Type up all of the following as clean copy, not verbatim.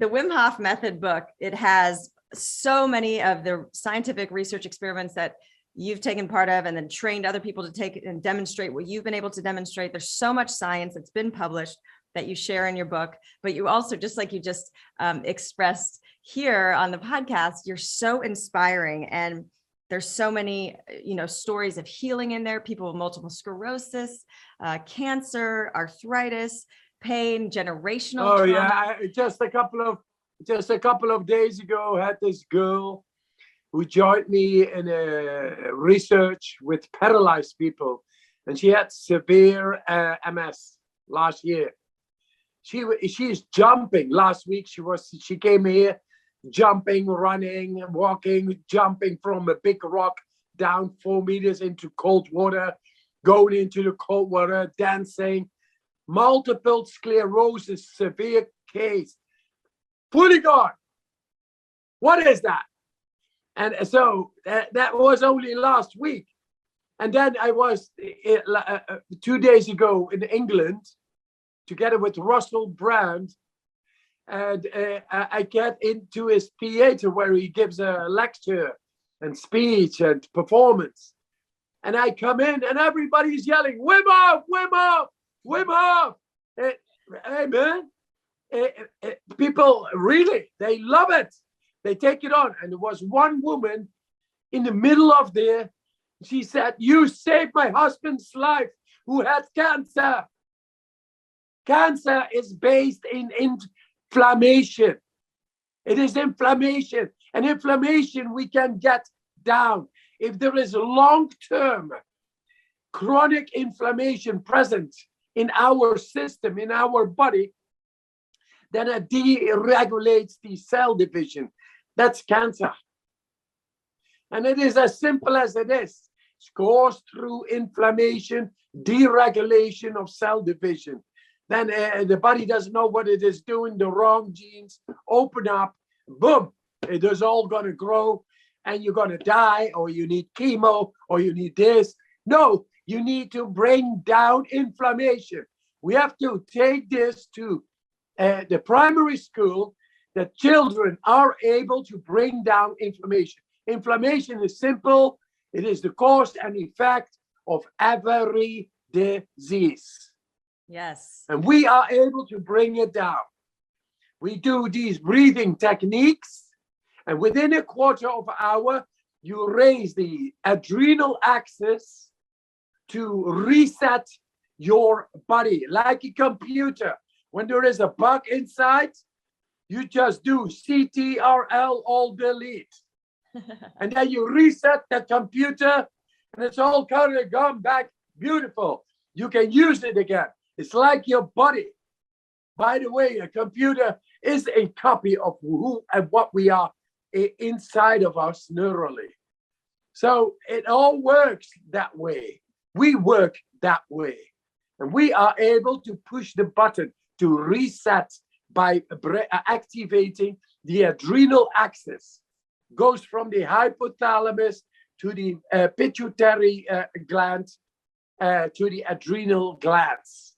the Wim Hof Method book, it has so many of the scientific research experiments that you've taken part of and then trained other people to take and demonstrate what you've been able to demonstrate. There's so much science that's been published that you share in your book, but you also, just like you just expressed here on the podcast, you're so inspiring. And there's so many, stories of healing in there, people with multiple sclerosis, cancer, arthritis, pain, generational trauma. Yeah, just a couple of days ago, I had this girl who joined me in a research with paralyzed people, and she had severe MS last year. She's jumping. Last week she came here jumping, running, walking, jumping from a big rock down 4 meters into cold water, going into the cold water, dancing. Multiple sclerosis, severe case. Fully gone. What is that? And so that was only last week. And then I was 2 days ago in England, together with Russell Brand. And I get into his theater where he gives a lecture and speech and performance. And I come in and everybody's yelling, Wim Hof, Wim Hof, Wim Hof. Hey, man, people really, they love it. They take it on. And there was one woman in the middle of there. She said, you saved my husband's life who had cancer. Cancer is based in inflammation. It is inflammation. And inflammation we can get down. If there is long-term chronic inflammation present in our system, in our body, then it deregulates the cell division. That's cancer. And it is as simple as it is. It's caused through inflammation, deregulation of cell division. Then the body doesn't know what it is doing. The wrong genes open up, boom, it is all going to grow and you're going to die, or you need chemo, or you need this. No, you need to bring down inflammation. We have to take this to the primary school, that children are able to bring down inflammation. Inflammation is simple. It is the cause and effect of every disease. Yes. And we are able to bring it down. We do these breathing techniques, and within a quarter of an hour, you raise the adrenal axis to reset your body like a computer. When there is a bug inside, you just do CTRL, all delete. And then you reset the computer and it's all kind of gone back beautiful. You can use it again. It's like your body. By the way, a computer is a copy of who and what we are inside of us neurally. So it all works that way. We work that way. And we are able to push the button to reset by activating the adrenal axis. Goes from the hypothalamus to the pituitary gland to the adrenal glands.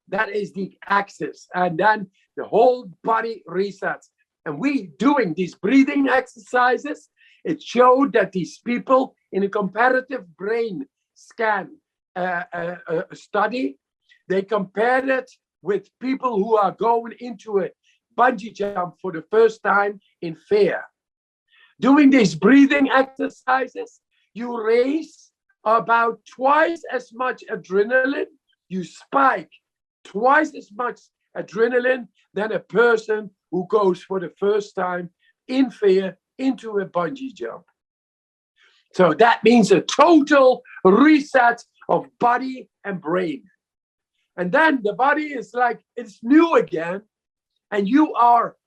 That is the axis. And then the whole body resets. And we doing these breathing exercises, it showed that these people in a comparative brain scan study, they compared it with people who are going into a bungee jump for the first time in fear. Doing these breathing exercises, you raise about twice as much adrenaline, you spike twice as much adrenaline than a person who goes for the first time in fear into a bungee jump. So that means a total reset of body and brain. And then the body is like, it's new again, and you are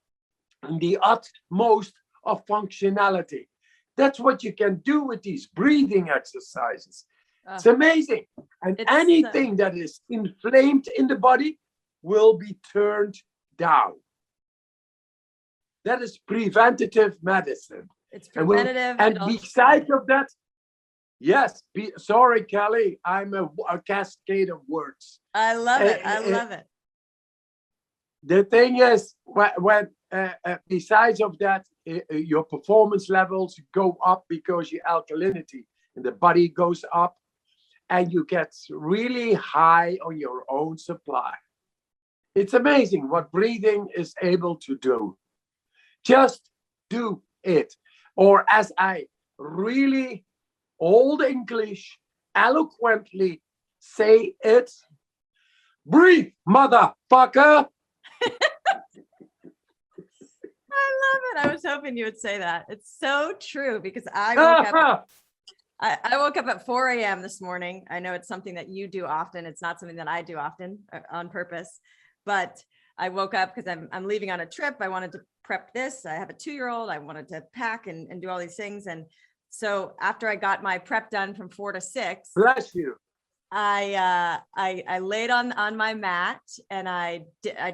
in the utmost of functionality. That's what you can do with these breathing exercises. It's amazing. And anything that is inflamed in the body will be turned down. That is preventative medicine. It's preventative. And besides of that, yes, sorry, Kelly, I'm a cascade of words. I love it. I love it. The thing is, when besides of that, your performance levels go up because your alkalinity in the body goes up, and you get really high on your own supply. It's amazing what breathing is able to do. Just do it. Or as I really old English eloquently say it, breathe, motherfucker. I love it. I was hoping you would say that. It's so true because I woke up. I woke up at 4 a.m. this morning. I know it's something that you do often. It's not something that I do often on purpose, but I woke up because I'm leaving on a trip. I wanted to prep this. I have a 2-year-old. I wanted to pack and do all these things. And so after I got my prep done from 4 to 6, bless you. I laid on my mat and I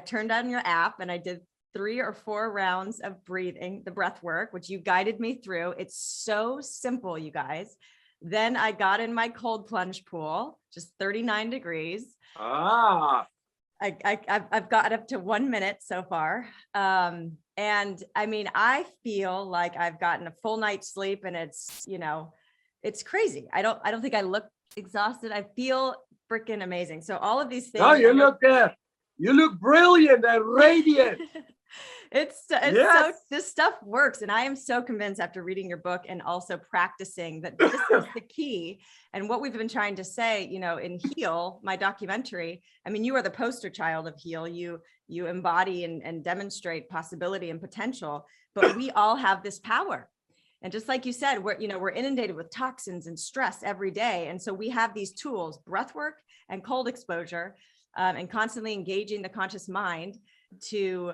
turned on your app and I did 3 or 4 rounds of breathing, the breath work, which you guided me through. It's so simple, you guys. Then I got in my cold plunge pool, just 39 degrees. I've got up to 1 minute so far. And I mean, I feel like I've gotten a full night's sleep and it's, it's crazy. I don't think I look exhausted. I feel freaking amazing. So all of these things. Oh, you look brilliant and radiant. It's yes. So this stuff works. And I am so convinced after reading your book and also practicing that this is the key. And what we've been trying to say, in Heal, my documentary, I mean, you are the poster child of Heal. You embody and demonstrate possibility and potential, but we all have this power. And just like you said, we're inundated with toxins and stress every day. And so we have these tools, breath work and cold exposure, and constantly engaging the conscious mind to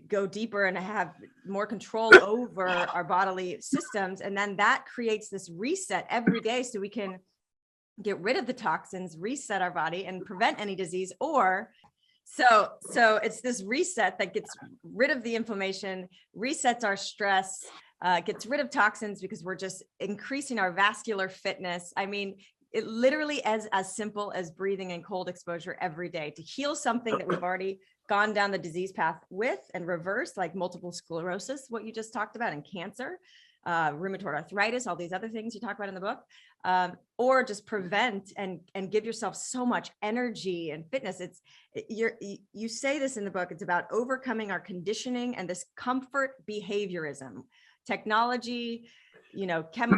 go deeper and have more control over our bodily systems. And then that creates this reset every day so we can get rid of the toxins, reset our body and prevent any disease. Or so it's this reset that gets rid of the inflammation, resets our stress, gets rid of toxins because we're just increasing our vascular fitness. I mean, it literally is as simple as breathing and cold exposure every day to heal something that we've already gone down the disease path with and reverse, like multiple sclerosis, what you just talked about, and cancer, rheumatoid arthritis, all these other things you talk about in the book, or just prevent and give yourself so much energy and fitness. You say this in the book, it's about overcoming our conditioning and this comfort behaviorism, technology,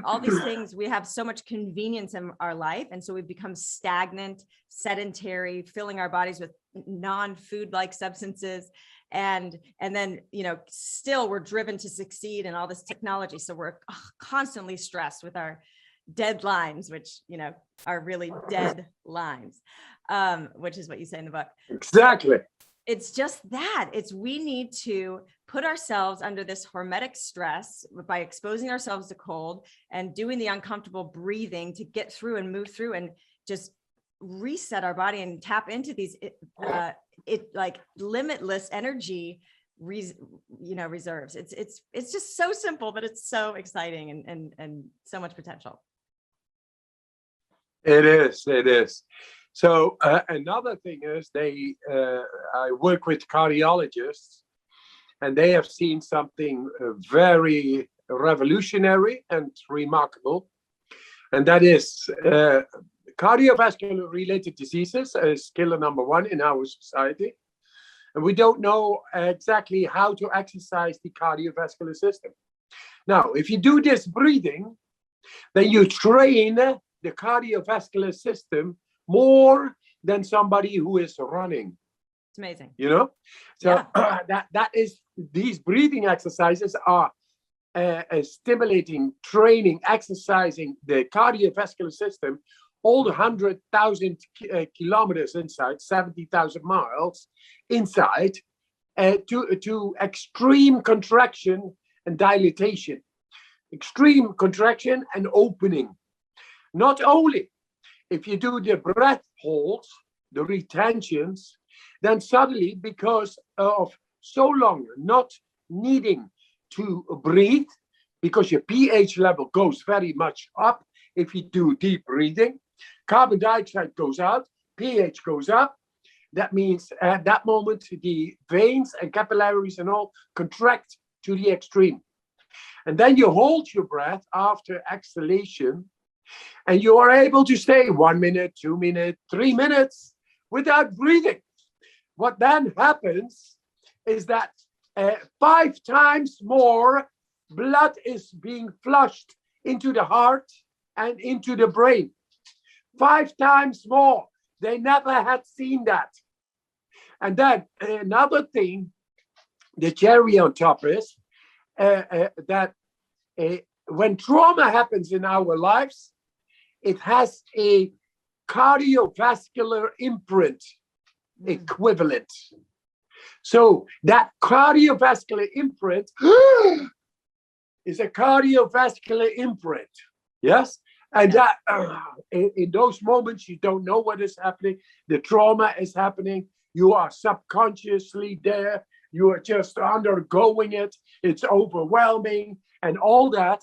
all these things. We have so much convenience in our life. And so we've become stagnant, sedentary, filling our bodies with non-food like substances. And then, still we're driven to succeed in all this technology. So we're constantly stressed with our deadlines, which, are really dead lines, which is what you say in the book. Exactly. It's just that we need to put ourselves under this hormetic stress by exposing ourselves to cold and doing the uncomfortable breathing to get through and move through and just reset our body and tap into these, like limitless energy, reserves. It's just so simple, but it's so exciting and so much potential. It is. So another thing is I work with cardiologists and they have seen something very revolutionary and remarkable. And that is cardiovascular related diseases is killer number 1 in our society. And we don't know exactly how to exercise the cardiovascular system. Now, if you do this breathing, then you train the cardiovascular system more than somebody who is running. It's amazing. So that is, these breathing exercises are stimulating, training, exercising the cardiovascular system, all the 100,000 kilometers inside, 70,000 miles inside, to extreme contraction and dilatation, extreme contraction and opening. Not only if you do the breath holds, the retentions, then suddenly, because of so long not needing to breathe, because your pH level goes very much up if you do deep breathing, carbon dioxide goes out, pH goes up, That means at that moment, the veins and capillaries and all contract to the extreme. And then you hold your breath after exhalation, and you are able to stay 1 minute, 2 minutes, 3 minutes without breathing. What then happens is that 5 times more blood is being flushed into the heart and into the brain. 5 times more. They never had seen that. And then another thing, the cherry on top is that when trauma happens in our lives, it has a cardiovascular imprint equivalent. So that cardiovascular imprint is a cardiovascular imprint. Yes? And that in those moments, you don't know what is happening. The trauma is happening. You are subconsciously there. You are just undergoing it. It's overwhelming and all that.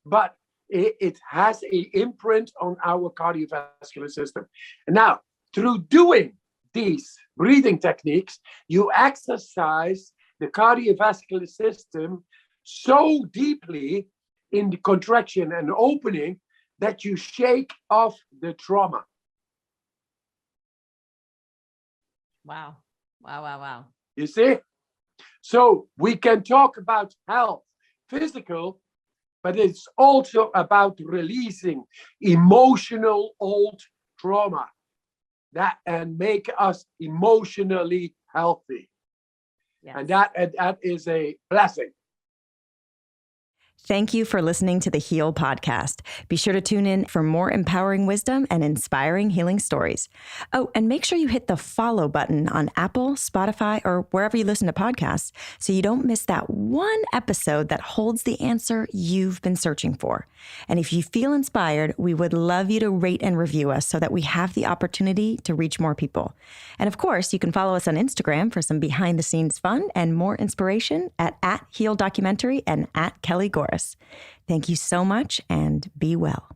But it has an imprint on our cardiovascular system. And now, through doing these breathing techniques, you exercise the cardiovascular system so deeply in the contraction and opening that you shake off the trauma. Wow. Wow, wow, wow. You see? So we can talk about health, physical, but it's also about releasing emotional old trauma that and make us emotionally healthy. Yes. And that is a blessing. Thank you for listening to the Heal Podcast. Be sure to tune in for more empowering wisdom and inspiring healing stories. Oh, and make sure you hit the follow button on Apple, Spotify, or wherever you listen to podcasts so you don't miss that one episode that holds the answer you've been searching for. And if you feel inspired, we would love you to rate and review us so that we have the opportunity to reach more people. And of course, you can follow us on Instagram for some behind-the-scenes fun and more inspiration at @HealDocumentary and @KellyGorris. Thank you so much and be well.